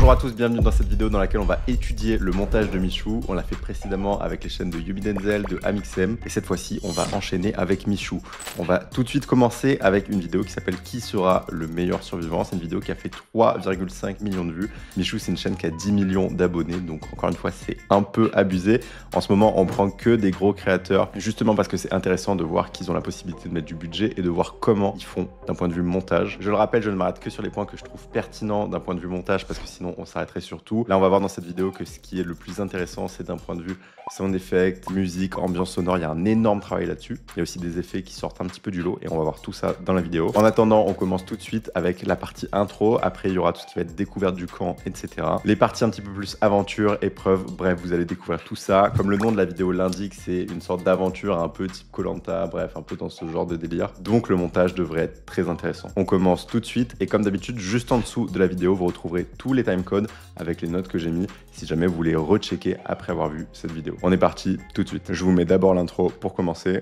Bonjour à tous, bienvenue dans cette vidéo dans laquelle on va étudier le montage de Michou. On l'a fait précédemment avec les chaînes de Yubi Denzel, de Amixem, et cette fois-ci on va enchaîner avec Michou. On va tout de suite commencer avec une vidéo qui s'appelle Qui sera le meilleur survivant. C'est une vidéo qui a fait 3,5 millions de vues. Michou, c'est une chaîne qui a 10 millions d'abonnés, donc encore une fois c'est un peu abusé. En ce moment on prend que des gros créateurs, justement parce que c'est intéressant de voir qu'ils ont la possibilité de mettre du budget et de voir comment ils font d'un point de vue montage. Je le rappelle, je ne m'arrête que sur les points que je trouve pertinents d'un point de vue montage, parce que sinon on s'arrêterait sur tout. Là on va voir dans cette vidéo que ce qui est le plus intéressant, c'est d'un point de vue sound effect, musique, ambiance sonore. Il y a un énorme travail là-dessus. Il y a aussi des effets qui sortent un petit peu du lot et on va voir tout ça dans la vidéo. En attendant, on commence tout de suite avec la partie intro. Après il y aura tout ce qui va être découverte du camp, etc. Les parties un petit peu plus aventure, épreuve, bref, vous allez découvrir tout ça. Comme le nom de la vidéo l'indique, c'est une sorte d'aventure un peu type Koh-Lanta, bref, un peu dans ce genre de délire. Donc le montage devrait être très intéressant. On commence tout de suite et comme d'habitude, juste en dessous de la vidéo, vous retrouverez tous les timecodes avec les notes que j'ai mis si jamais vous voulez rechecker après avoir vu cette vidéo. On est parti tout de suite. Je vous mets d'abord l'intro pour commencer.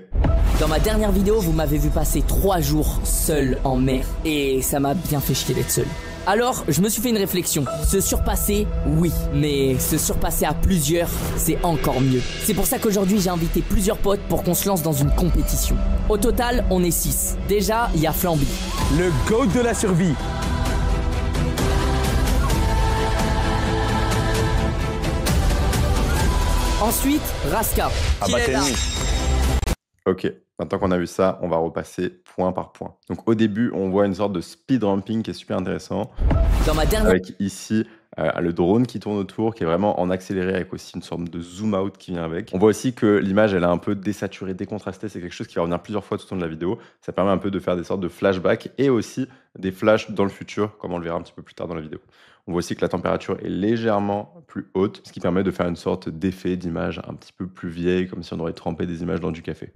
Dans ma dernière vidéo, vous m'avez vu passer 3 jours seul en mer et ça m'a bien fait chier d'être seul. Alors, je me suis fait une réflexion. Se surpasser, oui, mais se surpasser à plusieurs, c'est encore mieux. C'est pour ça qu'aujourd'hui, j'ai invité plusieurs potes pour qu'on se lance dans une compétition. Au total, on est 6. Déjà, il y a Flamby, le GOAT de la survie. Ensuite, Raska. Ah bah t'es nul. Ok, maintenant qu'on a vu ça, on va repasser point par point. Donc au début, on voit une sorte de speed ramping qui est super intéressant. Dans ma dernière... Avec ici le drone qui tourne autour, qui est vraiment en accéléré, avec aussi une sorte de zoom out qui vient avec. On voit aussi que l'image, elle est un peu désaturée, décontrastée. C'est quelque chose qui va revenir plusieurs fois tout au long de la vidéo. Ça permet un peu de faire des sortes de flashbacks et aussi des flashs dans le futur, comme on le verra un petit peu plus tard dans la vidéo. On voit aussi que la température est légèrement plus haute, ce qui permet de faire une sorte d'effet d'image un petit peu plus vieille, comme si on aurait trempé des images dans du café.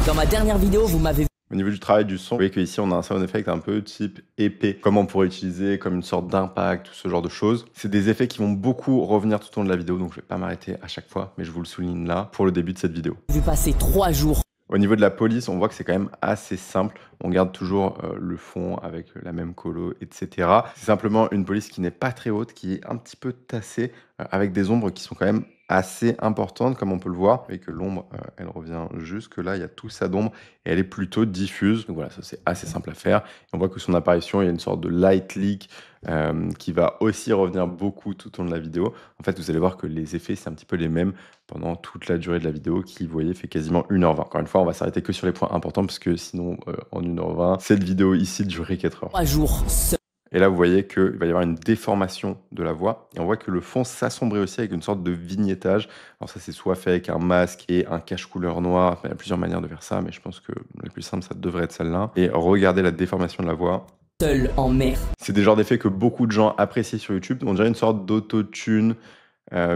Dans ma dernière vidéo, vous m'avez... Au niveau du travail du son, vous voyez qu'ici on a un sound effect un peu type épée, comme on pourrait utiliser comme une sorte d'impact, ce genre de choses. C'est des effets qui vont beaucoup revenir tout au long de la vidéo, donc je vais pas m'arrêter à chaque fois, mais je vous le souligne là pour le début de cette vidéo. Vu passer 3 jours. Au niveau de la police, on voit que c'est quand même assez simple. On garde toujours le fond avec la même colo, etc. C'est simplement une police qui n'est pas très haute, qui est un petit peu tassée, avec des ombres qui sont quand même assez importante, comme on peut le voir, et que l'ombre, elle revient jusque là, il y a tout ça d'ombre, et elle est plutôt diffuse. Donc voilà, ça c'est assez simple à faire. Et on voit que son apparition, il y a une sorte de light leak qui va aussi revenir beaucoup tout au long de la vidéo. En fait, vous allez voir que les effets, c'est un petit peu les mêmes pendant toute la durée de la vidéo, qui, vous voyez, fait quasiment 1h20. Encore une fois, on va s'arrêter que sur les points importants, parce que sinon, en 1h20, cette vidéo ici durerait 4 heures. 3 jours seul. Et là, vous voyez qu'il va y avoir une déformation de la voix. Et on voit que le fond s'assombrit aussi avec une sorte de vignettage. Alors ça, c'est soit fait avec un masque et un cache-couleur noir. Enfin, il y a plusieurs manières de faire ça, mais je pense que la plus simple, ça devrait être celle-là. Et regardez la déformation de la voix. Seul en mer. C'est des genres d'effets que beaucoup de gens apprécient sur YouTube. On dirait une sorte d'autotune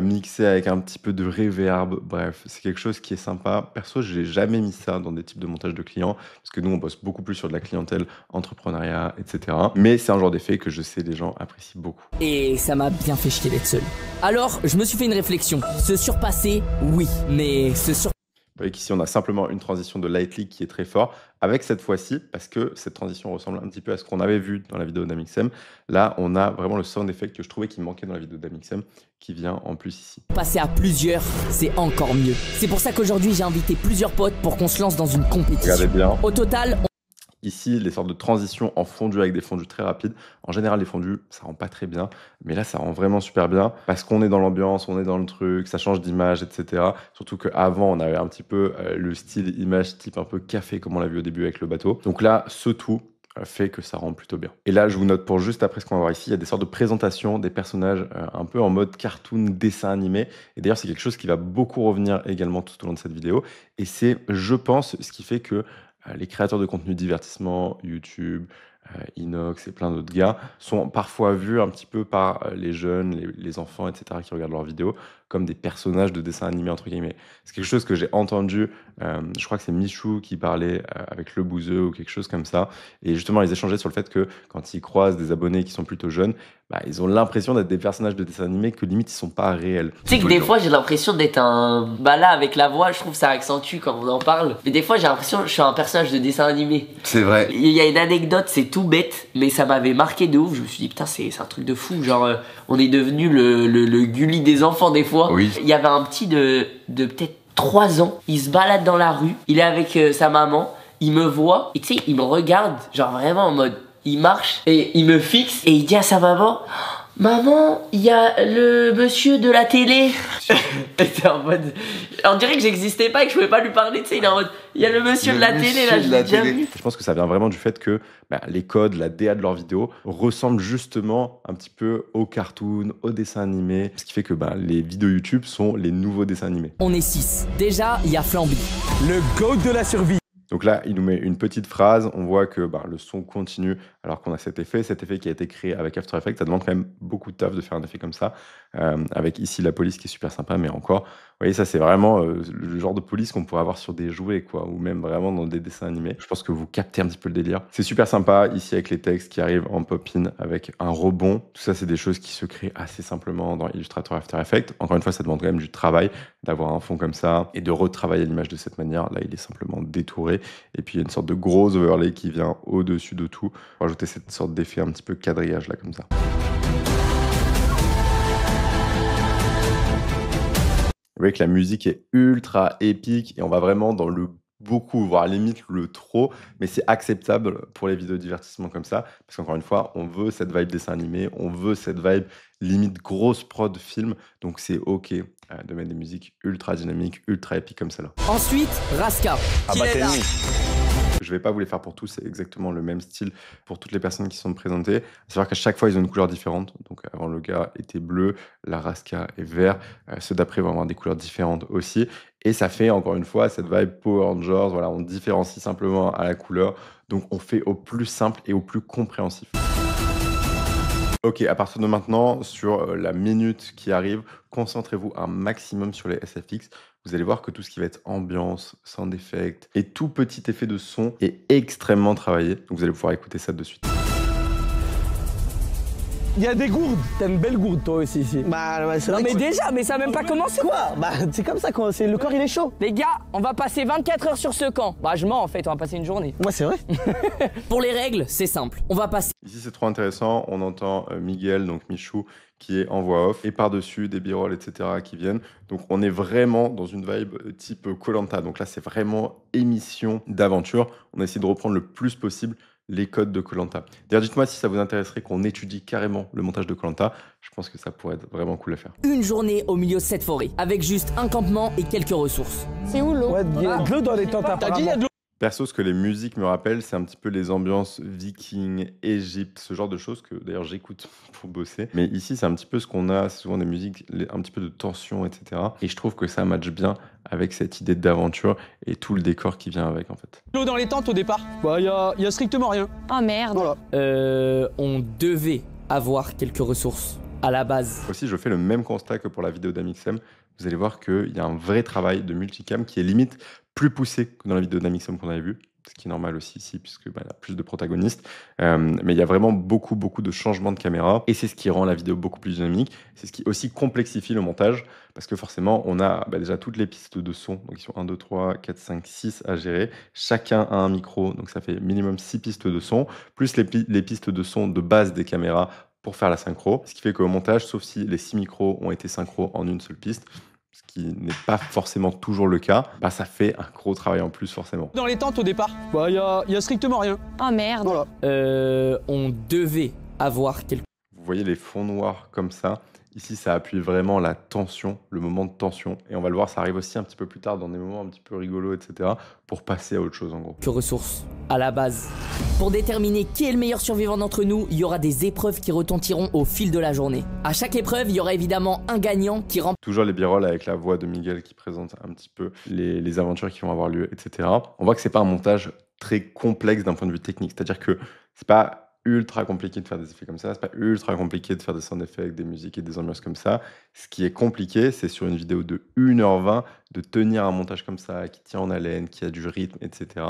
mixé avec un petit peu de reverb. Bref, c'est quelque chose qui est sympa. Perso, je n'ai jamais mis ça dans des types de montage de clients, parce que nous, on bosse beaucoup plus sur de la clientèle, entrepreneuriat, etc. Mais c'est un genre d'effet que je sais les gens apprécient beaucoup. Et ça m'a bien fait chier d'être seul. Alors, je me suis fait une réflexion. Se surpasser, oui, mais se surpasser... Vous voyez qu'ici, on a simplement une transition de light leak qui est très fort, avec cette fois-ci, parce que cette transition ressemble un petit peu à ce qu'on avait vu dans la vidéo d'Amixem. Là, on a vraiment le sound effect que je trouvais qui manquait dans la vidéo d'Amixem, qui vient en plus ici. Passer à plusieurs, c'est encore mieux. C'est pour ça qu'aujourd'hui, j'ai invité plusieurs potes pour qu'on se lance dans une compétition. Regardez bien. Au total... Ici, les sortes de transitions en fondu avec des fondus très rapides. En général, les fondus, ça rend pas très bien. Mais là, ça rend vraiment super bien parce qu'on est dans l'ambiance, on est dans le truc, ça change d'image, etc. Surtout qu'avant, on avait un petit peu le style image type un peu café, comme on l'a vu au début avec le bateau. Donc là, ce tout fait que ça rend plutôt bien. Et là, je vous note pour juste après ce qu'on va voir ici, il y a des sortes de présentations des personnages un peu en mode cartoon, dessin animé. Et d'ailleurs, c'est quelque chose qui va beaucoup revenir également tout au long de cette vidéo. Et c'est, je pense, ce qui fait que les créateurs de contenu divertissement, YouTube, Inox et plein d'autres gars, sont parfois vus un petit peu par les jeunes, les enfants, etc., qui regardent leurs vidéos, comme des personnages de dessins animés, entre guillemets. C'est quelque chose que j'ai entendu, je crois que c'est Michou qui parlait avec Le Bouzeux ou quelque chose comme ça, et justement, ils échangeaient sur le fait que quand ils croisent des abonnés qui sont plutôt jeunes, bah, ils ont l'impression d'être des personnages de dessins animés que limite ils sont pas réels. Tu sais que des fois j'ai l'impression d'être un... Bah là avec la voix je trouve ça accentue quand on en parle. Mais des fois j'ai l'impression que je suis un personnage de dessin animé. C'est vrai. Il y a une anecdote, c'est tout tout bête, mais ça m'avait marqué de ouf. Je me suis dit, putain, c'est un truc de fou. Genre, on est devenu le Gulli des enfants des fois. Oui. Il y avait un petit de peut-être 3 ans. Il se balade dans la rue. Il est avec sa maman. Il me voit. Et tu sais, il me regarde. Genre vraiment en mode, il marche et il me fixe. Et il dit à sa maman, maman, il y a le monsieur de la télé. Et t'es en mode, on dirait que j'existais pas et que je pouvais pas lui parler. Tu sais, il est en mode, il y a le monsieur de la télé là, je l'ai déjà vu. Je pense que ça vient vraiment du fait que les codes, la DA de leurs vidéos ressemblent justement un petit peu aux cartoons, aux dessins animés. Ce qui fait que les vidéos YouTube sont les nouveaux dessins animés. On est 6. Déjà, il y a Flamby. Le GOAT de la survie. Donc là, il nous met une petite phrase, on voit que le son continue alors qu'on a cet effet qui a été créé avec After Effects. Ça demande quand même beaucoup de taf de faire un effet comme ça, avec ici la police qui est super sympa, mais encore, vous voyez, ça c'est vraiment le genre de police qu'on pourrait avoir sur des jouets, quoi, ou même vraiment dans des dessins animés. Je pense que vous captez un petit peu le délire. C'est super sympa, ici avec les textes qui arrivent en pop-in, avec un rebond. Tout ça, c'est des choses qui se créent assez simplement dans Illustrator After Effects. Encore une fois, ça demande quand même du travail d'avoir un fond comme ça et de retravailler l'image de cette manière. Là, il est simplement détouré. Et puis, il y a une sorte de gros overlay qui vient au-dessus de tout pour ajouter cette sorte d'effet un petit peu quadrillage là, comme ça. Vous voyez que la musique est ultra épique et on va vraiment dans le beaucoup, voire limite le trop, mais c'est acceptable pour les vidéos de divertissement comme ça, parce qu'encore une fois, on veut cette vibe dessin animé, on veut cette vibe limite grosse prod film, donc c'est ok de mettre des musiques ultra dynamiques, ultra épiques comme celle-là. Ensuite, Raska. Je vais pas vous les faire pour tous, c'est exactement le même style pour toutes les personnes qui sont présentées. C'est vrai qu'à chaque fois, ils ont une couleur différente. Donc avant, le gars était bleu, la Raska est vert. Ceux d'après vont avoir des couleurs différentes aussi. Et ça fait, encore une fois, cette vibe Power Rangers. Voilà, on différencie simplement à la couleur. Donc on fait au plus simple et au plus compréhensif. Ok, à partir de maintenant, sur la minute qui arrive, concentrez-vous un maximum sur les SFX. Vous allez voir que tout ce qui va être ambiance, sound effect et tout petit effet de son est extrêmement travaillé. Donc vous allez pouvoir écouter ça de suite. Il y a des gourdes. T'as une belle gourde, toi aussi, ici. C'est Non vrai mais que- déjà, mais ça a même pas commencé. Quoi c'est comme ça, quand le corps il est chaud. Les gars, on va passer 24 heures sur ce camp. Je mens en fait, on va passer une journée. Ouais, c'est vrai. Pour les règles, c'est simple. On va passer Ici, c'est trop intéressant. On entend Miguel, donc Michou, qui est en voix off. Et par-dessus, des b-rolls, etc. qui viennent. Donc, on est vraiment dans une vibe type Koh-Lanta. Donc là, c'est vraiment émission d'aventure. On a essayé de reprendre le plus possible les codes de Koh-Lanta. D'ailleurs, dites-moi si ça vous intéresserait qu'on étudie carrément le montage de Koh-Lanta. Je pense que ça pourrait être vraiment cool à faire. une journée au milieu de cette forêt, avec juste un campement et quelques ressources. C'est où l'eau? Ouais, il y a de l'eau dans les tentes, T'as dit il y a apparemment. de l'eau? Perso, ce que les musiques me rappellent, c'est un petit peu les ambiances vikings, Égypte, ce genre de choses que d'ailleurs j'écoute pour bosser. Mais ici, c'est un petit peu ce qu'on a, c'est souvent des musiques, un petit peu de tension, etc. Et je trouve que ça matche bien avec cette idée d'aventure et tout le décor qui vient avec, en fait. L'eau dans les tentes au départ? Il y a strictement rien. Oh merde. Voilà. On devait avoir quelques ressources à la base. Aussi, je fais le même constat que pour la vidéo d'Amixem. Vous allez voir qu'il y a un vrai travail de multicam qui est limite plus poussé que dans la vidéo d'Amixem qu'on avait vue. Ce qui est normal aussi ici, puisque il y a plus de protagonistes. Mais il y a vraiment beaucoup de changements de caméra. Et c'est ce qui rend la vidéo beaucoup plus dynamique. C'est ce qui aussi complexifie le montage. Parce que forcément, on a déjà toutes les pistes de son. Donc, ils sont 1, 2, 3, 4, 5, 6 à gérer. Chacun a un micro. Donc, ça fait minimum 6 pistes de son. Plus les pistes de son de base des caméras pour faire la synchro. Ce qui fait qu'au montage, sauf si les 6 micros ont été synchro en une seule piste, ce qui n'est pas forcément toujours le cas, ça fait un gros travail en plus forcément. Dans les tentes au départ? Il y a strictement rien. Oh merde. Voilà. On devait avoir quelques... Vous voyez les fonds noirs comme ça. Ici, ça appuie vraiment la tension, le moment de tension. Et on va le voir, ça arrive aussi un petit peu plus tard dans des moments un petit peu rigolos, etc. pour passer à autre chose en gros. ressources à la base. Pour déterminer qui est le meilleur survivant d'entre nous, il y aura des épreuves qui retentiront au fil de la journée. À chaque épreuve, il y aura évidemment un gagnant qui remporte Toujours les b-rolls avec la voix de Miguel qui présente un petit peu les aventures qui vont avoir lieu, etc. On voit que c'est pas un montage très complexe d'un point de vue technique. C'est-à-dire que c'est pas ultra compliqué de faire des effets comme ça, c'est pas ultra compliqué de faire des sound effects, des musiques et des ambiances comme ça. Ce qui est compliqué, c'est sur une vidéo de 1h20 de tenir un montage comme ça, qui tient en haleine, qui a du rythme, etc.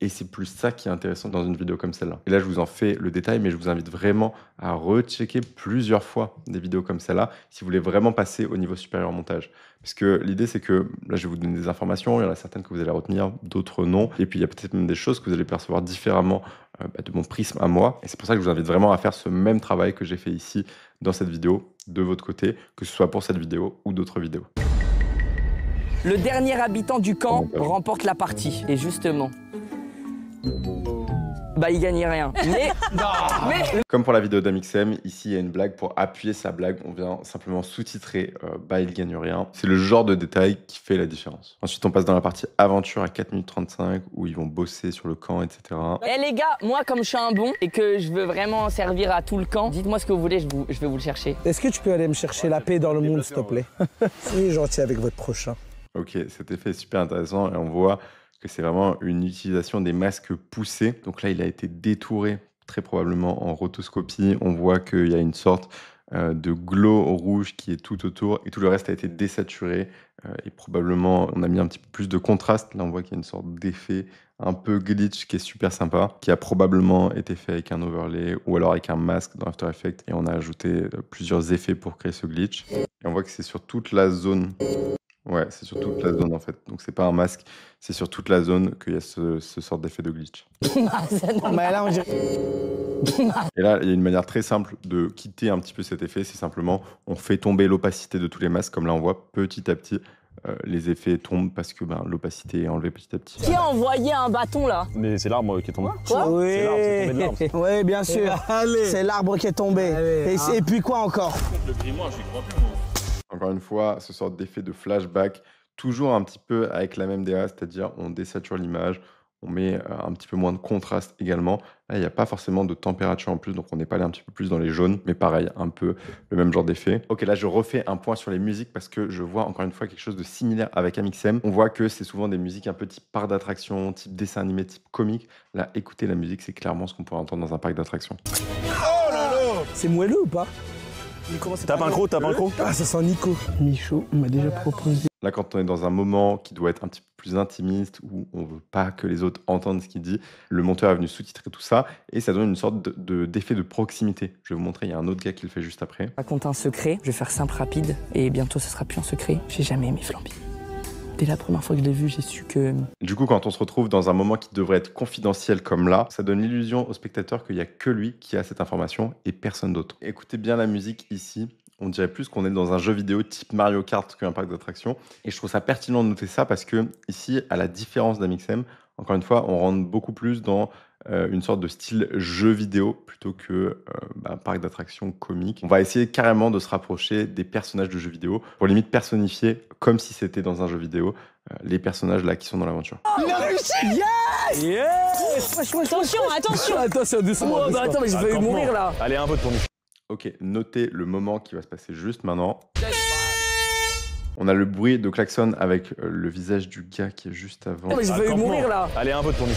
Et c'est plus ça qui est intéressant dans une vidéo comme celle-là. Et là, je vous en fais le détail, mais je vous invite vraiment à rechecker plusieurs fois des vidéos comme celle-là si vous voulez vraiment passer au niveau supérieur en montage. Parce que l'idée, c'est que là, je vais vous donner des informations. Il y en a certaines que vous allez retenir, d'autres non. Et puis, il y a peut-être même des choses que vous allez percevoir différemment de mon prisme à moi. Et c'est pour ça que je vous invite vraiment à faire ce même travail que j'ai fait ici dans cette vidéo, de votre côté, que ce soit pour cette vidéo ou d'autres vidéos. Le dernier habitant du camp remporte la partie. Et justement, bah il gagne rien. Mais Comme pour la vidéo d'Amixem, ici il y a une blague. Pour appuyer sa blague, on vient simplement sous-titrer bah il gagne rien. C'est le genre de détail qui fait la différence. Ensuite on passe dans la partie aventure à 4 minutes 35 où ils vont bosser sur le camp, etc. Eh les gars, moi comme je suis un bon et que je veux vraiment servir à tout le camp, dites-moi ce que vous voulez, je vais vous le chercher. Est-ce que tu peux aller me chercher la paix dans le monde, s'il te plaît? Soyez gentil avec votre prochain. Ok, cet effet est super intéressant et on voit que c'est vraiment une utilisation des masques poussés. Donc là, il a été détouré très probablement en rotoscopie. On voit qu'il y a une sorte de glow rouge qui est tout autour et tout le reste a été désaturé et probablement on a mis un petit peu plus de contraste. Là, on voit qu'il y a une sorte d'effet un peu glitch qui est super sympa, qui a probablement été fait avec un overlay ou alors avec un masque dans After Effects et on a ajouté plusieurs effets pour créer ce glitch. Et on voit que c'est sur toute la zone. Ouais, c'est sur toute la zone en fait. Donc c'est pas un masque, c'est sur toute la zone qu'il y a ce sort d'effet de glitch. Mais là, on dirait... Et là, il y a une manière très simple de quitter un petit peu cet effet, c'est simplement on fait tomber l'opacité de tous les masques, comme là on voit petit à petit les effets tombent parce que l'opacité est enlevée petit à petit. Qui a envoyé un bâton là? Mais c'est l'arbre qui est tombé. Quoi? Oui, C'est l'arbre, c'est tombé de l'arbre. oui, bien sûr. C'est l'arbre qui est tombé. Et puis quoi encore? Le grimoire, j'y crois plus, moi. Encore une fois, ce sort d'effet de flashback, toujours un petit peu avec la même DA, c'est-à-dire on désature l'image, on met un petit peu moins de contraste également. Là, il n'y a pas forcément de température en plus, donc on n'est pas allé un petit peu plus dans les jaunes, mais pareil, un peu le même genre d'effet. Ok, là, je refais un point sur les musiques parce que je vois encore une fois quelque chose de similaire avec Amixem. On voit que c'est souvent des musiques un peu type parc d'attraction, type dessin animé, type comique. Là, écoutez la musique, c'est clairement ce qu'on pourrait entendre dans un parc d'attraction. Oh là là! C'est moelleux ou pas? Tape un croc, tape un croc. Ah, ça sent Nico. Michaud m'a déjà proposé. Là, quand on est dans un moment qui doit être un petit peu plus intimiste, où on veut pas que les autres entendent ce qu'il dit, le monteur est venu sous-titrer tout ça, et ça donne une sorte d'effet de proximité. Je vais vous montrer, il y a un autre gars qui le fait juste après. Raconte un secret, je vais faire simple, rapide, et bientôt ce sera plus un secret. J'ai jamais aimé Flamby. Dès la première fois que je l'ai vu, j'ai su que... Du coup, quand on se retrouve dans un moment qui devrait être confidentiel comme là, ça donne l'illusion au spectateur qu'il n'y a que lui qui a cette information et personne d'autre. Écoutez bien la musique ici. On dirait plus qu'on est dans un jeu vidéo type Mario Kart qu'un parc d'attractions. Et je trouve ça pertinent de noter ça parce que ici, à la différence d'Amixem, encore une fois, on rentre beaucoup plus dans une sorte de style jeu vidéo plutôt que parc d'attractions comique. On va essayer carrément de se rapprocher des personnages de jeux vidéo pour limite personnifier comme si c'était dans un jeu vidéo les personnages là qui sont dans l'aventure. Il a réussi! Yes! Yes! Attention, attention! Attention, doucement. Oh, bah attends, mais j'ai failli mourir là. Allez, un vote pour nous. Ok, notez le moment qui va se passer juste maintenant. On a le bruit de klaxon avec le visage du gars qui est juste avant. Oh, mais j'ai failli mourir là. Allez, un vote pour nous.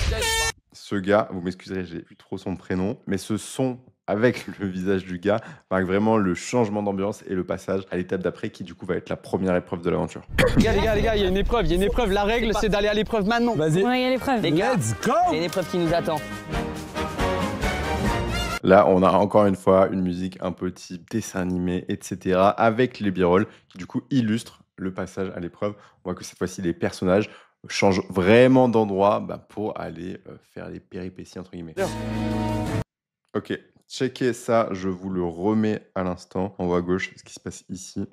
Ce gars, vous m'excuserez, j'ai plus trop son prénom, mais ce son avec le visage du gars marque vraiment le changement d'ambiance et le passage à l'étape d'après qui du coup va être la première épreuve de l'aventure. Les gars, il y a une épreuve, La règle, c'est d'aller à l'épreuve maintenant. Vas-y. Ouais, il y a l'épreuve. Les gars, Let's go! il y a une épreuve qui nous attend. Là, on a encore une fois une musique un peu type dessin animé, etc. avec les b-rolls qui du coup illustrent le passage à l'épreuve. On voit que cette fois-ci, les personnages changent vraiment d'endroit pour aller faire les péripéties, entre guillemets. Ok, checkez ça, je vous le remets à l'instant. En haut à gauche, ce qui se passe ici.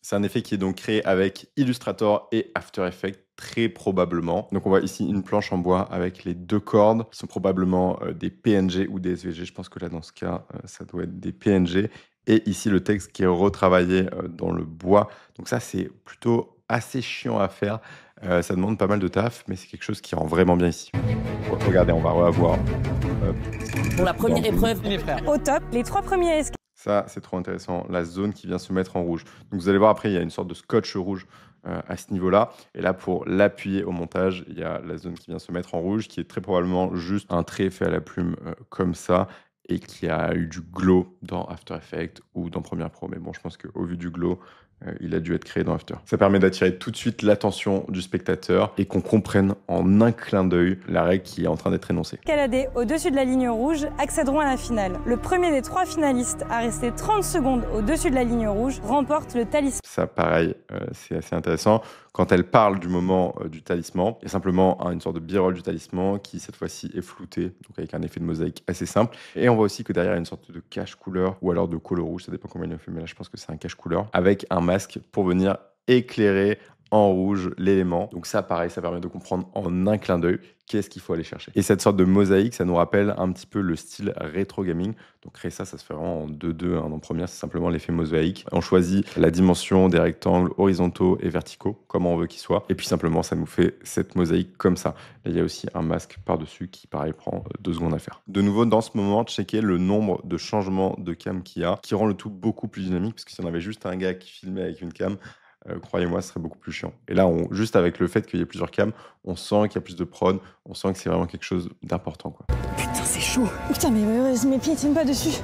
C'est un effet qui est donc créé avec Illustrator et After Effects, très probablement. Donc on voit ici une planche en bois avec les deux cordes, qui sont probablement des PNG ou des SVG. Je pense que là, dans ce cas, ça doit être des PNG. Et ici, le texte qui est retravaillé dans le bois. Donc ça, c'est plutôt assez chiant à faire. Ça demande pas mal de taf, mais c'est quelque chose qui rend vraiment bien ici. Regardez, on va revoir. Pour la première épreuve, Les frères. Au top, les 3 premiers escaliers. Ça, c'est trop intéressant. La zone qui vient se mettre en rouge. Donc vous allez voir après, il y a une sorte de scotch rouge à ce niveau-là. Et là, pour l'appuyer au montage, il y a la zone qui vient se mettre en rouge, qui est très probablement juste un trait fait à la plume comme ça, et qui a eu du glow dans After Effects ou dans Premiere Pro. Mais bon, je pense qu'au vu du glow, il a dû être créé dans After. Ça permet d'attirer tout de suite l'attention du spectateur et qu'on comprenne en un clin d'œil la règle qui est en train d'être énoncée. Escaladés au-dessus de la ligne rouge accéderont à la finale. Le premier des 3 finalistes à rester 30 secondes au-dessus de la ligne rouge remporte le talisman. Ça, pareil, c'est assez intéressant. Quand elle parle du moment du talisman, il y a simplement une sorte de b-roll du talisman qui, cette fois-ci, est flouté, donc avec un effet de mosaïque assez simple. Et on voit aussi que derrière, il y a une sorte de cache-couleur, ou alors de colo rouge, ça dépend comment il a fait, mais là, je pense que c'est un cache-couleur, avec un masque pour venir éclairer en rouge l'élément. Donc ça, pareil, ça permet de comprendre en un clin d'œil qu'est-ce qu'il faut aller chercher. Et cette sorte de mosaïque, ça nous rappelle un petit peu le style rétro gaming. Donc créer ça se fait vraiment en 2-2. En première, c'est simplement l'effet mosaïque. On choisit la dimension des rectangles horizontaux et verticaux, comme on veut qu'ils soient. Et puis simplement, ça nous fait cette mosaïque comme ça. Là, il y a aussi un masque par-dessus qui, pareil, prend 2 secondes à faire. De nouveau, dans ce moment, checker le nombre de changements de cam qu'il y a, qui rend le tout beaucoup plus dynamique, parce que si on avait juste un gars qui filmait avec une cam, croyez-moi, ce serait beaucoup plus chiant. Et là, juste avec le fait qu'il y ait plusieurs cams, on sent qu'il y a plus de prod, on sent que c'est vraiment quelque chose d'important, quoi. Putain, c'est chaud. Putain, mais mes pieds tiennent pas dessus.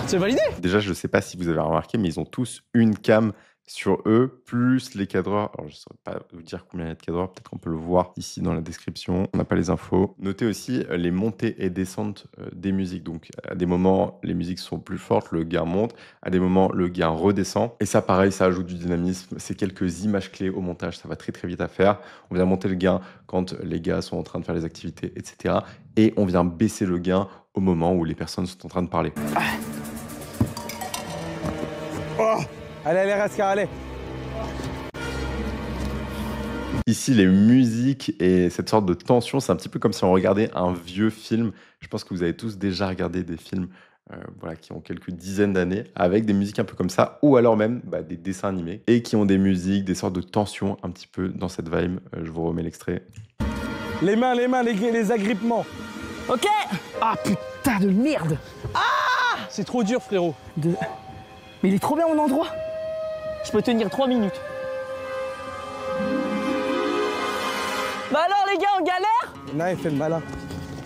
C'est validé. Déjà, je sais pas si vous avez remarqué, mais ils ont tous une cam sur eux, plus les cadreurs. Alors, je ne saurais pas vous dire combien il y a de cadreurs, peut-être qu'on peut le voir ici dans la description. On n'a pas les infos. Notez aussi les montées et descentes des musiques. Donc, à des moments, les musiques sont plus fortes, le gain monte. À des moments, le gain redescend. Et ça, pareil, ça ajoute du dynamisme. C'est quelques images clés au montage. Ça va très, très vite à faire. On vient monter le gain quand les gars sont en train de faire les activités, etc. Et on vient baisser le gain au moment où les personnes sont en train de parler. Oh, allez, Raska, allez. Ici, les musiques et cette sorte de tension, c'est un petit peu comme si on regardait un vieux film. Je pense que vous avez tous déjà regardé des films qui ont quelques dizaines d'années, avec des musiques un peu comme ça, ou alors même des dessins animés, et qui ont des musiques, des sortes de tensions un petit peu dans cette vibe. Je vous remets l'extrait. Les mains, les agrippements. Ok. Ah putain de merde. C'est trop dur, frérot. Mais il est trop bien mon endroit. Je peux tenir 3 minutes. Bah alors les gars, on galère? Là, il fait le malin.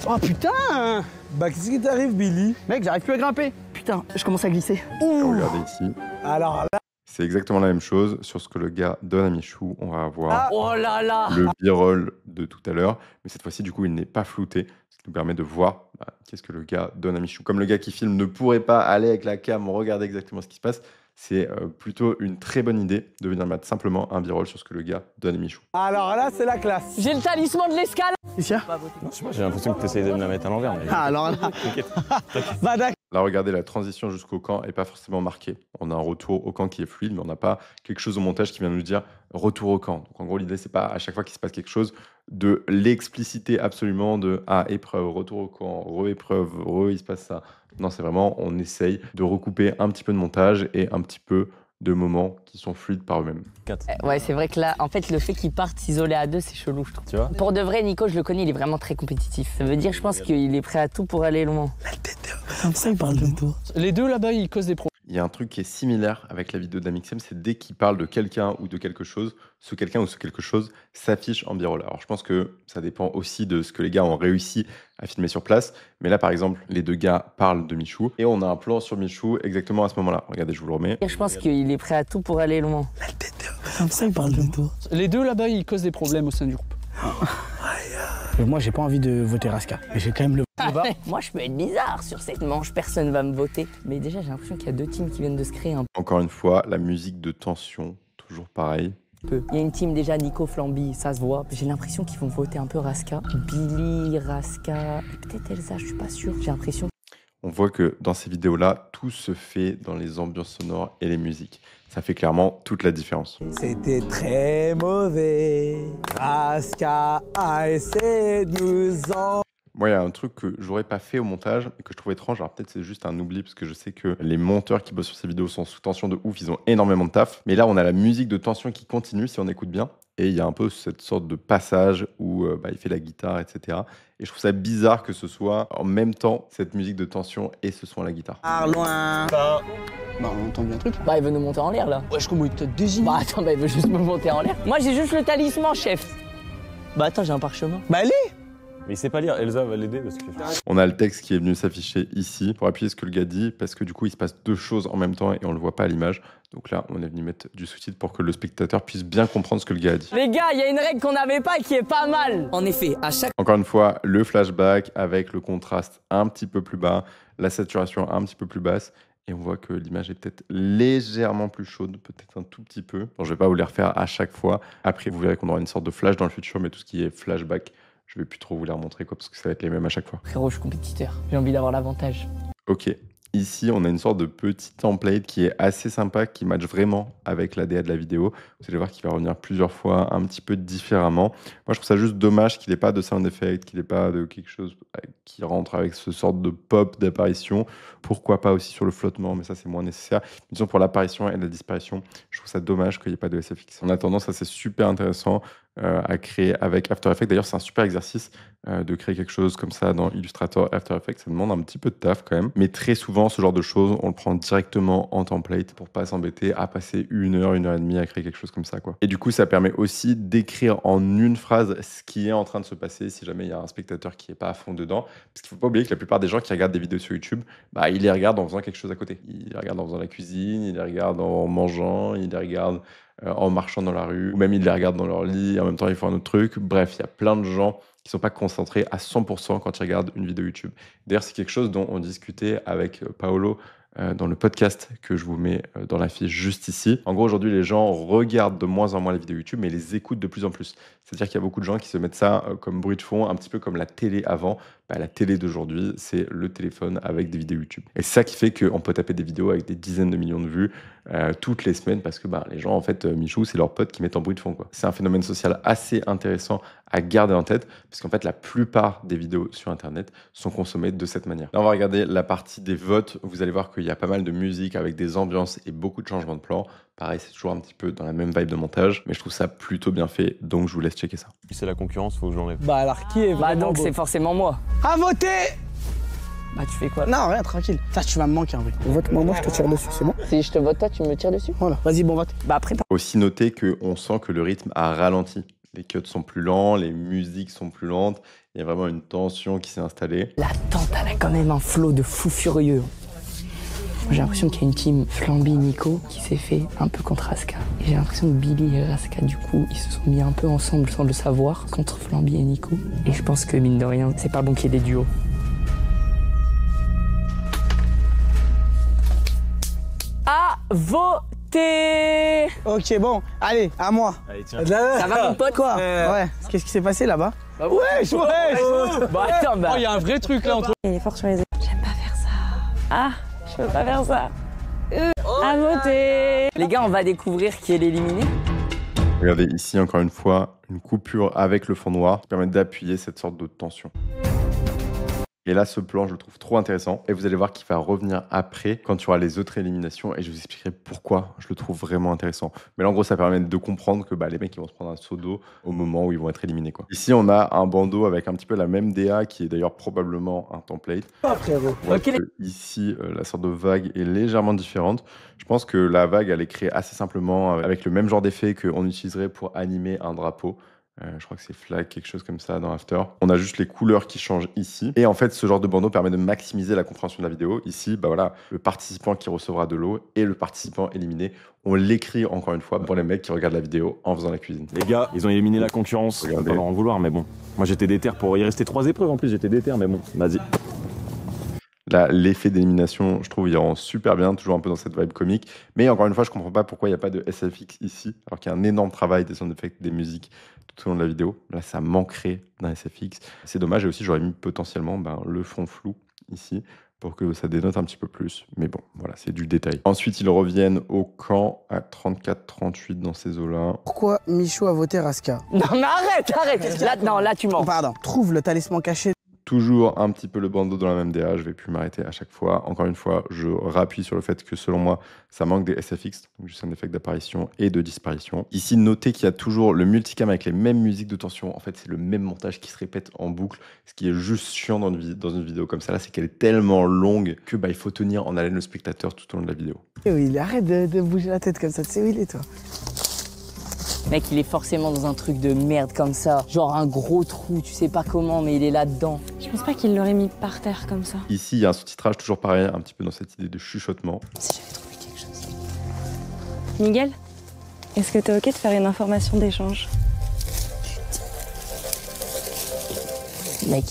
Oh putain. Qu'est-ce qui t'arrive, Billy? Mec, j'arrive plus à grimper. Putain, je commence à glisser. Regardez ici. Alors là... C'est exactement la même chose sur ce que le gars donne à Michou. On va avoir Oh là là. le b-roll de tout à l'heure, mais cette fois-ci, du coup, il n'est pas flouté, ce qui nous permet de voir qu'est-ce que le gars donne à Michou. Comme le gars qui filme ne pourrait pas aller avec la cam regarder exactement ce qui se passe, c'est plutôt une très bonne idée de venir mettre simplement un b-roll sur ce que le gars donne à Michou. Alors là, c'est la classe. J'ai le talisman de l'escale. Tiens. Non, je sais pas, j'ai l'impression que tu essayes de me la mettre à l'envers. Mais... Ah, alors là. T'inquiète. Bah d'accord. Là, regardez, la transition jusqu'au camp n'est pas forcément marquée. On a un retour au camp qui est fluide, mais on n'a pas quelque chose au montage qui vient nous dire retour au camp. Donc en gros, l'idée, c'est pas à chaque fois qu'il se passe quelque chose de l'expliciter absolument de épreuve, retour au camp, re-épreuve, il se passe ça. Non, c'est vraiment, on essaye de recouper un petit peu de montage et un petit peu de moments qui sont fluides par eux-mêmes. Ouais, c'est vrai que là, en fait, le fait qu'ils partent isolés à 2, c'est chelou, je trouve. Tu vois ? Pour de vrai, Nico, je le connais, il est vraiment très compétitif. Ça veut dire, je pense qu'il est prêt à tout pour aller loin. Comme ça, il parle de toi. Les deux là-bas, ils causent des problèmes. Il y a un truc qui est similaire avec la vidéo d'Amixem, c'est dès qu'il parle de quelqu'un ou de quelque chose, ce quelqu'un ou ce quelque chose s'affiche en b-roll. Alors je pense que ça dépend aussi de ce que les gars ont réussi à filmer sur place. Mais là, par exemple, les deux gars parlent de Michou et on a un plan sur Michou exactement à ce moment-là. Regardez, je vous le remets. Je pense qu'il est prêt à tout pour aller loin. Comme ça, il parle de toi. Les deux là-bas, ils causent des problèmes au sein du groupe. Moi, j'ai pas envie de voter Raska, mais j'ai quand même le... Moi, je peux être bizarre sur cette manche, personne va me voter. Mais déjà, j'ai l'impression qu'il y a 2 teams qui viennent de se créer un Encore une fois, la musique de tension, toujours pareil. peu. Il y a une team déjà, Nico, Flamby, ça se voit. J'ai l'impression qu'ils vont voter un peu Raska. Billy, Raska, et peut-être Elsa, je suis pas sûr. J'ai l'impression. On voit que dans ces vidéos-là, tout se fait dans les ambiances sonores et les musiques. Ça fait clairement toute la différence. C'était très mauvais. Raska a essayé de nous en... Moi, il y a un truc que j'aurais pas fait au montage et que je trouve étrange. Alors peut-être c'est juste un oubli parce que je sais que les monteurs qui bossent sur ces vidéos sont sous tension de ouf, ils ont énormément de taf. Mais là, on a la musique de tension qui continue si on écoute bien. Et il y a un peu cette sorte de passage où il fait la guitare, etc. Et je trouve ça bizarre que ce soit en même temps cette musique de tension et ce soit la guitare. loin. Bah, on entend bien un truc. Bah, il veut nous monter en l'air, là. Wesh, comment il te désigne? Bah, attends, il veut juste me monter en l'air. Moi, j'ai juste le talisman, chef. Bah, attends, j'ai un parchemin. Bah allez. Mais il sait pas lire, Elsa va l'aider parce que... On a le texte qui est venu s'afficher ici pour appuyer ce que le gars dit, parce que du coup, il se passe deux choses en même temps et on le voit pas à l'image. Donc là, on est venu mettre du sous-titre pour que le spectateur puisse bien comprendre ce que le gars a dit. Les gars, il y a une règle qu'on n'avait pas et qui est pas mal. En effet, à chaque... Encore une fois, le flashback avec le contraste un petit peu plus bas, la saturation un petit peu plus basse. Et on voit que l'image est peut-être légèrement plus chaude, peut-être un tout petit peu. Bon, je vais pas vous les refaire à chaque fois. Après, vous verrez qu'on aura une sorte de flash dans le futur, mais tout ce qui est flashback, je vais plus trop vous les remontrer, quoi, parce que ça va être les mêmes à chaque fois. Frérot, je suis compétiteur. J'ai envie d'avoir l'avantage. Ok. Ici, on a une sorte de petit template qui est assez sympa, qui match vraiment avec la DA de la vidéo. Vous allez voir qu'il va revenir plusieurs fois, un petit peu différemment. Moi, je trouve ça juste dommage qu'il n'ait pas de sound effect, qu'il n'ait pas de quelque chose qui rentre avec ce sorte de pop d'apparition. Pourquoi pas aussi sur le flottement, mais ça, c'est moins nécessaire. Disons pour l'apparition et la disparition, je trouve ça dommage qu'il n'y ait pas de SFX. En attendant, ça, c'est super intéressant à créer avec After Effects. D'ailleurs, c'est un super exercice de créer quelque chose comme ça dans Illustrator After Effects. Ça demande un petit peu de taf quand même. Mais très souvent, ce genre de choses, on le prend directement en template pour pas s'embêter à passer 1 heure, 1 heure et demie à créer quelque chose comme ça, quoi. Et du coup, ça permet aussi d'écrire en une phrase ce qui est en train de se passer si jamais il y a un spectateur qui est pas à fond dedans. Parce qu'il faut pas oublier que la plupart des gens qui regardent des vidéos sur YouTube, bah, ils les regardent en faisant quelque chose à côté. Ils les regardent en faisant la cuisine, ils les regardent en mangeant, ils les regardent en marchant dans la rue, ou même ils les regardent dans leur lit, et en même temps ils font un autre truc. Bref, il y a plein de gens qui ne sont pas concentrés à 100% quand ils regardent une vidéo YouTube. D'ailleurs, c'est quelque chose dont on discutait avec Paolo dans le podcast que je vous mets dans la fiche juste ici. En gros, aujourd'hui, les gens regardent de moins en moins les vidéos YouTube, mais les écoutent de plus en plus. C'est-à-dire qu'il y a beaucoup de gens qui se mettent ça comme bruit de fond, un petit peu comme la télé avant. Bah, la télé d'aujourd'hui, c'est le téléphone avec des vidéos YouTube. Et c'est ça qui fait qu'on peut taper des vidéos avec des dizaines de millions de vues toutes les semaines, parce que bah, les gens, en fait, Michou, c'est leurs potes qui mettent en bruit de fond, quoi. C'est un phénomène social assez intéressant à garder en tête, parce qu'en fait, la plupart des vidéos sur Internet sont consommées de cette manière. Là, on va regarder la partie des votes. Vous allez voir qu'il y a pas mal de musique avec des ambiances et beaucoup de changements de plan. Pareil, c'est toujours un petit peu dans la même vibe de montage, mais je trouve ça plutôt bien fait, donc je vous laisse checker ça. C'est la concurrence, faut que j'enlève. Bah alors qui est Bah vraiment donc beau c'est forcément moi. À voter. Bah tu fais quoi? Non, rien, tranquille. Ça, tu vas me manquer en vrai. Vote-moi, moi je te tire dessus, c'est bon? Si je te vote toi, tu me tires dessus? Voilà, vas-y, bon vote. Bah après Aussi noter qu'on sent que le rythme a ralenti. Les cuts sont plus lents, les musiques sont plus lentes, il y a vraiment une tension qui s'est installée. la tante, elle a quand même un flow de fou furieux. J'ai l'impression qu'il y a une team Flamby et Nico qui s'est fait un peu contre Raska. Et j'ai l'impression que Billy et Raska, du coup, ils se sont mis un peu ensemble sans le savoir contre Flamby et Nico. Et je pense que, mine de rien, c'est pas bon qu'il y ait des duos. À voter! Ok, bon, allez, à moi. Allez, tiens. Ça va, mon pote? Quoi? Ouais, qu'est-ce qui s'est passé là-bas? Bah ouais! Bah attends, bah... Oh, il y a un vrai truc là entre. Il est fort sur les épaules. J'aime pas faire ça. Ah, je peux pas faire ça. À voter. Les gars, on va découvrir qui est l'éliminé. Regardez ici, encore une fois, une coupure avec le fond noir qui permet d'appuyer cette sorte de tension. Et là, ce plan, je le trouve trop intéressant. Et vous allez voir qu'il va revenir après, quand il y aura les autres éliminations. Et je vous expliquerai pourquoi je le trouve vraiment intéressant. Mais là, en gros, ça permet de comprendre que bah, les mecs, ils vont se prendre un seau d'eau au moment où ils vont être éliminés, quoi. Ici, on a un bandeau avec un petit peu la même DA, qui est d'ailleurs probablement un template. Ah, frérot. On voit que ici, la sorte de vague est légèrement différente. Je pense que la vague, elle est créée assez simplement avec le même genre d'effet qu'on utiliserait pour animer un drapeau. Je crois que c'est flag, quelque chose comme ça dans After. On a juste les couleurs qui changent ici. Et en fait, ce genre de bandeau permet de maximiser la compréhension de la vidéo. Ici, bah voilà, le participant qui recevra de l'eau et le participant éliminé. On l'écrit encore une fois pour les mecs qui regardent la vidéo en faisant la cuisine. Les gars, ils ont éliminé la concurrence. On va leur en vouloir, mais bon. Moi, j'étais déter pour y rester 3 épreuves en plus. J'étais déter, mais bon, vas-y. Là, l'effet d'élimination, je trouve, il rend super bien, toujours un peu dans cette vibe comique. Mais encore une fois, je comprends pas pourquoi il n'y a pas de SFX ici, alors qu'il y a un énorme travail des sound effects, des musiques tout au long de la vidéo. Là, ça manquerait d'un SFX. C'est dommage. Et aussi, j'aurais mis potentiellement le fond flou ici pour que ça dénote un petit peu plus. Mais bon, voilà, c'est du détail. Ensuite, ils reviennent au camp à 34-38 dans ces eaux-là. Pourquoi Michou a voté Raska? Non mais arrête! Là, non, là tu mens. Oh, pardon. Trouve le talisman caché. Toujours un petit peu le bandeau dans la même DA, je vais plus m'arrêter à chaque fois. Encore une fois, je rappuie sur le fait que selon moi, ça manque des SFX, donc juste un effet d'apparition et de disparition. Ici, notez qu'il y a toujours le multicam avec les mêmes musiques de tension. En fait, c'est le même montage qui se répète en boucle. Ce qui est juste chiant dans une vidéo comme ça, là, c'est qu'elle est tellement longue que il faut tenir en haleine le spectateur tout au long de la vidéo. Eh oui, arrête de bouger la tête comme ça. Tu sais où il est, toi? Mec, il est forcément dans un truc de merde comme ça. Genre un gros trou, tu sais pas comment, mais il est là-dedans. Je pense pas qu'il l'aurait mis par terre comme ça. Ici, il y a un sous-titrage toujours pareil, un petit peu dans cette idée de chuchotement. Si j'avais trouvé quelque chose. Miguel, est-ce que t'es ok de faire une information d'échange? Mec.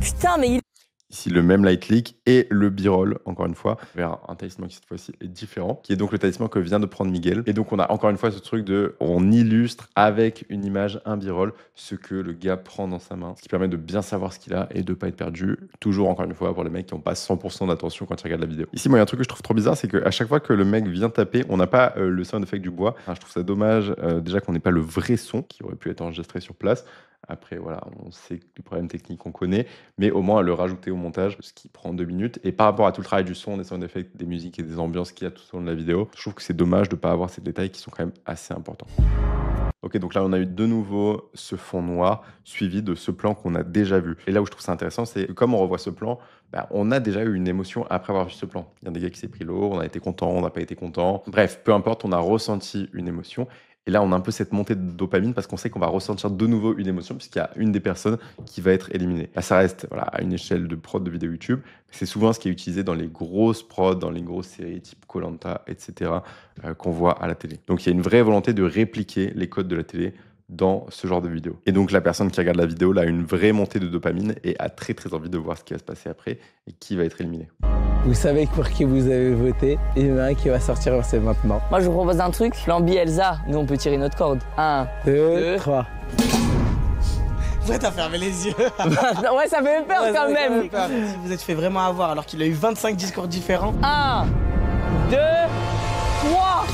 Putain, mais il... Ici, le même light leak et le b-roll, encore une fois, vers un talisman qui cette fois-ci est différent, qui est donc le talisman que vient de prendre Miguel. Et donc, on a encore une fois ce truc de, on illustre avec une image, un b-roll, ce que le gars prend dans sa main, ce qui permet de bien savoir ce qu'il a et de pas être perdu. Toujours, encore une fois, pour les mecs qui n'ont pas 100% d'attention quand ils regardent la vidéo. Ici, moi, il y a un truc que je trouve trop bizarre, c'est qu'à chaque fois que le mec vient taper, on n'a pas le sound effect du bois. Enfin, je trouve ça dommage, déjà qu'on n'ait pas le vrai son qui aurait pu être enregistré sur place. Après, voilà, on sait que les problèmes techniques qu'on connaît, mais au moins le rajouter au montage, ce qui prend 2 minutes. Et par rapport à tout le travail du son, des sound effects, des musiques et des ambiances qu'il y a tout au long de la vidéo, je trouve que c'est dommage de ne pas avoir ces détails qui sont quand même assez importants. Ok, donc là, on a eu de nouveau ce fond noir, suivi de ce plan qu'on a déjà vu. Et là où je trouve ça intéressant, c'est que comme on revoit ce plan, on a déjà eu une émotion après avoir vu ce plan. Il y a des gars qui s'est pris l'eau, on a été content, on n'a pas été content. Bref, peu importe, on a ressenti une émotion. Et là, on a un peu cette montée de dopamine parce qu'on sait qu'on va ressentir de nouveau une émotion puisqu'il y a une des personnes qui va être éliminée. Là, ça reste à une échelle de prod de vidéo YouTube. C'est souvent ce qui est utilisé dans les grosses prods, dans les grosses séries type Koh-Lanta, etc. Qu'on voit à la télé. Donc, il y a une vraie volonté de répliquer les codes de la télé dans ce genre de vidéo. Et donc, la personne qui regarde la vidéo là, a une vraie montée de dopamine et a très très envie de voir ce qui va se passer après et qui va être éliminé. Vous savez pour qui vous avez voté. Il y en a un qui va sortir, c'est maintenant. Moi, je vous propose un truc. Flamby, Elsa, nous, on peut tirer notre corde. 1, 2, 3. Ouais, t'as fermé les yeux. Ouais, ça fait peur quand même. Vous vous êtes fait vraiment avoir alors qu'il a eu 25 discours différents. 1, 2, 3.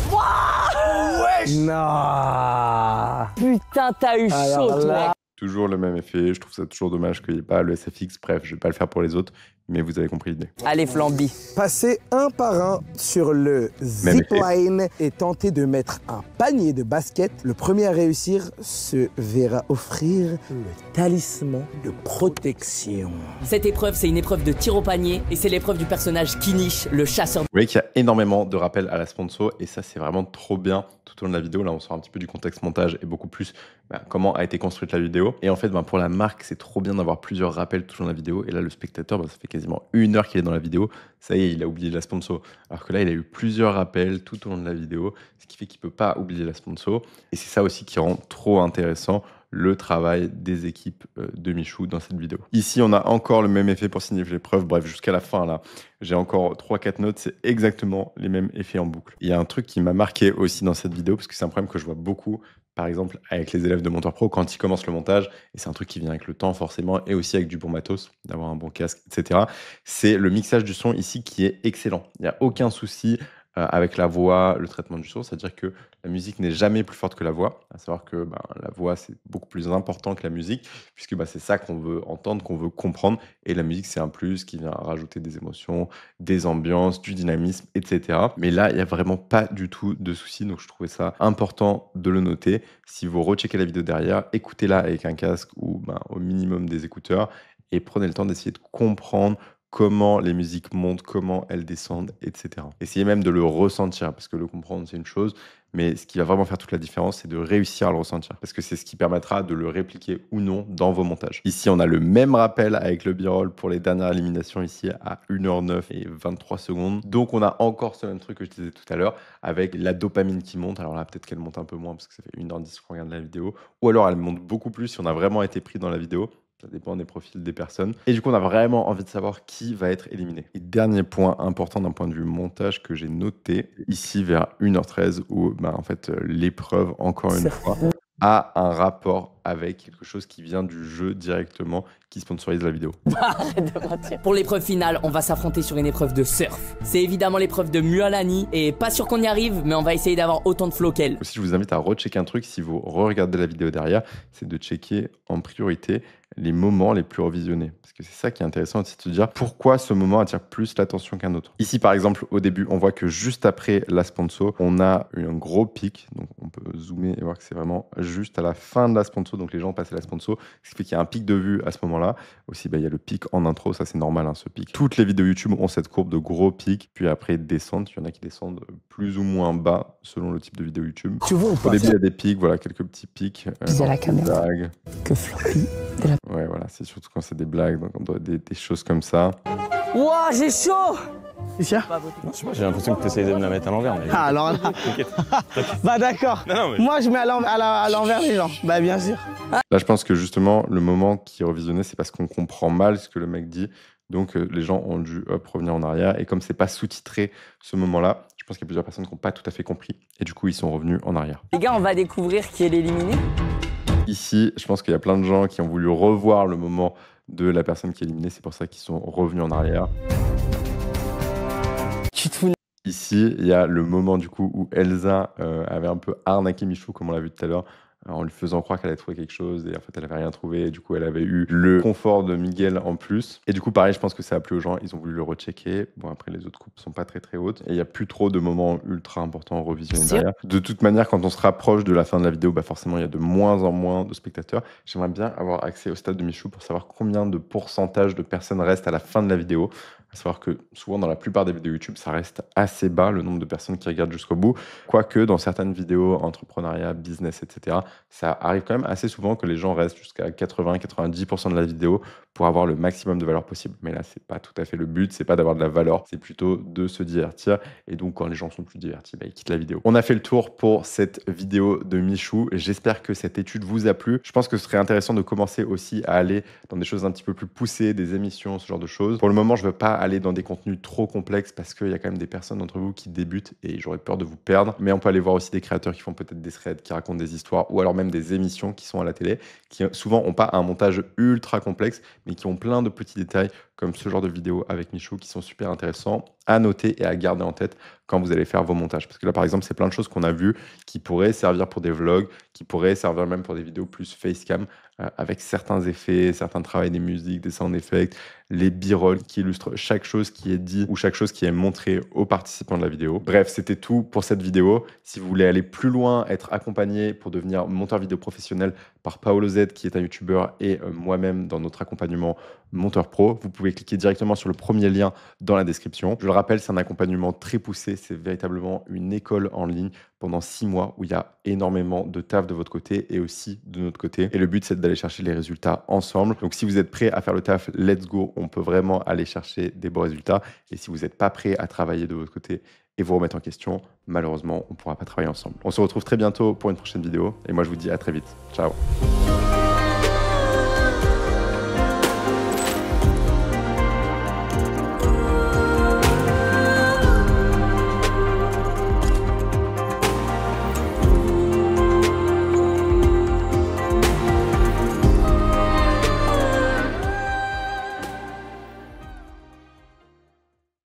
Wesh. Non. Putain, t'as eu chaud, mec. Toujours le même effet. Je trouve ça toujours dommage qu'il n'y ait pas le SFX. Bref, je vais pas le faire pour les autres, mais vous avez compris l'idée. Allez, Flamby. Passez un par un sur le zipline et tentez de mettre un panier de basket. Le premier à réussir se verra offrir le talisman de protection. Cette épreuve, c'est une épreuve de tir au panier et c'est l'épreuve du personnage Kinish, le chasseur. Vous voyez qu'il y a énormément de rappels à la sponsor et ça, c'est vraiment trop bien tout au long de la vidéo. Là, on sort un petit peu du contexte montage et beaucoup plus comment a été construite la vidéo. Et en fait, pour la marque, c'est trop bien d'avoir plusieurs rappels tout au long de la vidéo. Et là, le spectateur, ça fait quasiment 1 heure qu'il est dans la vidéo. Ça y est, il a oublié la sponsor. Alors que là, il a eu plusieurs rappels tout au long de la vidéo, ce qui fait qu'il ne peut pas oublier la sponsor. Et c'est ça aussi qui rend trop intéressant le travail des équipes de Michou dans cette vidéo. Ici, on a encore le même effet pour signifier l'épreuve. Bref, jusqu'à la fin, là, j'ai encore 3-4 notes. C'est exactement les mêmes effets en boucle. Il y a un truc qui m'a marqué aussi dans cette vidéo, parce que c'est un problème que je vois beaucoup, par exemple, avec les élèves de Monteur Pro, quand ils commencent le montage, et c'est un truc qui vient avec le temps, forcément, et aussi avec du bon matos, d'avoir un bon casque, etc. C'est le mixage du son ici qui est excellent. Il n'y a aucun souci avec la voix, le traitement du son, c'est-à-dire que la musique n'est jamais plus forte que la voix, à savoir que la voix c'est beaucoup plus important que la musique, puisque c'est ça qu'on veut entendre, qu'on veut comprendre, et la musique c'est un plus qui vient rajouter des émotions, des ambiances, du dynamisme, etc. Mais là, il n'y a vraiment pas du tout de souci, donc je trouvais ça important de le noter. Si vous recheckez la vidéo derrière, écoutez-la avec un casque ou au minimum des écouteurs, et prenez le temps d'essayer de comprendre comment les musiques montent, comment elles descendent, etc. Essayez même de le ressentir, parce que le comprendre, c'est une chose, mais ce qui va vraiment faire toute la différence, c'est de réussir à le ressentir, parce que c'est ce qui permettra de le répliquer ou non dans vos montages. Ici, on a le même rappel avec le b-roll pour les dernières éliminations ici à 1h09 et 23 secondes. Donc, on a encore ce même truc que je disais tout à l'heure, avec la dopamine qui monte. Alors là, peut-être qu'elle monte un peu moins, parce que ça fait 1h10 qu'on regarde la vidéo, ou alors elle monte beaucoup plus si on a vraiment été pris dans la vidéo. Ça dépend des profils des personnes. Et du coup, on a vraiment envie de savoir qui va être éliminé. Et dernier point important d'un point de vue montage que j'ai noté, ici vers 1h13, où en fait, l'épreuve, encore une fois, a un rapport avec quelque chose qui vient du jeu directement, qui sponsorise la vidéo. Arrête de mentir. Pour l'épreuve finale, on va s'affronter sur une épreuve de surf. C'est évidemment l'épreuve de Mualani, et pas sûr qu'on y arrive, mais on va essayer d'avoir autant de flow qu'elle. Aussi, je vous invite à rechecker un truc, si vous re-regardez la vidéo derrière, c'est de checker en priorité les moments les plus revisionnés. Parce que c'est ça qui est intéressant aussi de se dire pourquoi ce moment attire plus l'attention qu'un autre. Ici, par exemple, au début, on voit que juste après la sponsor, on a un gros pic. Donc, on peut zoomer et voir que c'est vraiment juste à la fin de la sponsor sponsor, donc les gens passent à la sponsor, ce qui fait qu'il y a un pic de vues à ce moment-là. Aussi, il y a le pic en intro, ça c'est normal, ce pic. Toutes les vidéos YouTube ont cette courbe de gros pics, puis après descendent. Il y en a qui descendent plus ou moins bas selon le type de vidéo YouTube. Tu vois ou pas? Au début, il y a des pics, voilà, quelques petits pics. Disais la caméra. Blagues. Que Floppy. Ouais, voilà, c'est surtout quand c'est des blagues, donc on doit des choses comme ça. Wouah, j'ai chaud! C'est sûr? Non, je sais pas, j'ai l'impression que tu essayes de me la mettre à l'envers. Mais... Ah, alors là. Bah d'accord. Non, mais... Moi, je mets à l'envers les gens. Bah bien sûr. Là, je pense que justement, le moment qui est revisionné, c'est parce qu'on comprend mal ce que le mec dit. Donc, les gens ont dû revenir en arrière. Et comme c'est pas sous-titré ce moment-là, je pense qu'il y a plusieurs personnes qui n'ont pas tout à fait compris. Et du coup, ils sont revenus en arrière. Les gars, on va découvrir qui est l'éliminé. Ici, je pense qu'il y a plein de gens qui ont voulu revoir le moment de la personne qui est éliminée. C'est pour ça qu'ils sont revenus en arrière. Tu te fous. Ici, il y a le moment du coup où Elsa avait un peu arnaqué Michou, comme on l'a vu tout à l'heure, en lui faisant croire qu'elle avait trouvé quelque chose et en fait elle avait rien trouvé. Et du coup, elle avait eu le confort de Miguel en plus. Et du coup, pareil, je pense que ça a plu aux gens. Ils ont voulu le rechecker. Bon, après, les autres coupes sont pas très très hautes et il y a plus trop de moments ultra importants revisionnés derrière. De toute manière, quand on se rapproche de la fin de la vidéo, forcément, il y a de moins en moins de spectateurs. J'aimerais bien avoir accès au stade de Michou pour savoir combien de pourcentage de personnes restent à la fin de la vidéo. À savoir que souvent dans la plupart des vidéos YouTube, ça reste assez bas le nombre de personnes qui regardent jusqu'au bout. Quoique dans certaines vidéos, entrepreneuriat, business, etc., ça arrive quand même assez souvent que les gens restent jusqu'à 80-90% de la vidéo pour avoir le maximum de valeur possible. Mais là, c'est pas tout à fait le but, c'est pas d'avoir de la valeur, c'est plutôt de se divertir. Et donc quand les gens sont plus divertis, ils quittent la vidéo. On a fait le tour pour cette vidéo de Michou. J'espère que cette étude vous a plu. Je pense que ce serait intéressant de commencer aussi à aller dans des choses un petit peu plus poussées, des émissions, ce genre de choses. Pour le moment, je veux pas aller dans des contenus trop complexes parce qu'il y a quand même des personnes d'entre vous qui débutent et j'aurais peur de vous perdre. Mais on peut aller voir aussi des créateurs qui font peut-être des threads, qui racontent des histoires ou alors même des émissions qui sont à la télé, qui souvent n'ont pas un montage ultra complexe, mais qui ont plein de petits détails comme ce genre de vidéos avec Michou qui sont super intéressants à noter et à garder en tête quand vous allez faire vos montages. Parce que là, par exemple, c'est plein de choses qu'on a vues qui pourraient servir pour des vlogs, qui pourraient servir même pour des vidéos plus facecam, avec certains effets, certains travails des musiques, des sound effects, les b-rolls qui illustrent chaque chose qui est dit ou chaque chose qui est montrée aux participants de la vidéo. Bref, c'était tout pour cette vidéo. Si vous voulez aller plus loin, être accompagné pour devenir monteur vidéo professionnel par Paolo Z, qui est un youtubeur, et moi-même dans notre accompagnement Monteur Pro, vous pouvez cliquer directement sur le premier lien dans la description. Je le rappelle, c'est un accompagnement très poussé, c'est véritablement une école en ligne pendant 6 mois où il y a énormément de taf de votre côté et aussi de notre côté. Et le but, c'est d'aller chercher les résultats ensemble. Donc si vous êtes prêt à faire le taf, let's go, on peut vraiment aller chercher des beaux résultats. Et si vous n'êtes pas prêt à travailler de votre côté et vous remettre en question, malheureusement, on ne pourra pas travailler ensemble. On se retrouve très bientôt pour une prochaine vidéo et moi je vous dis à très vite. Ciao.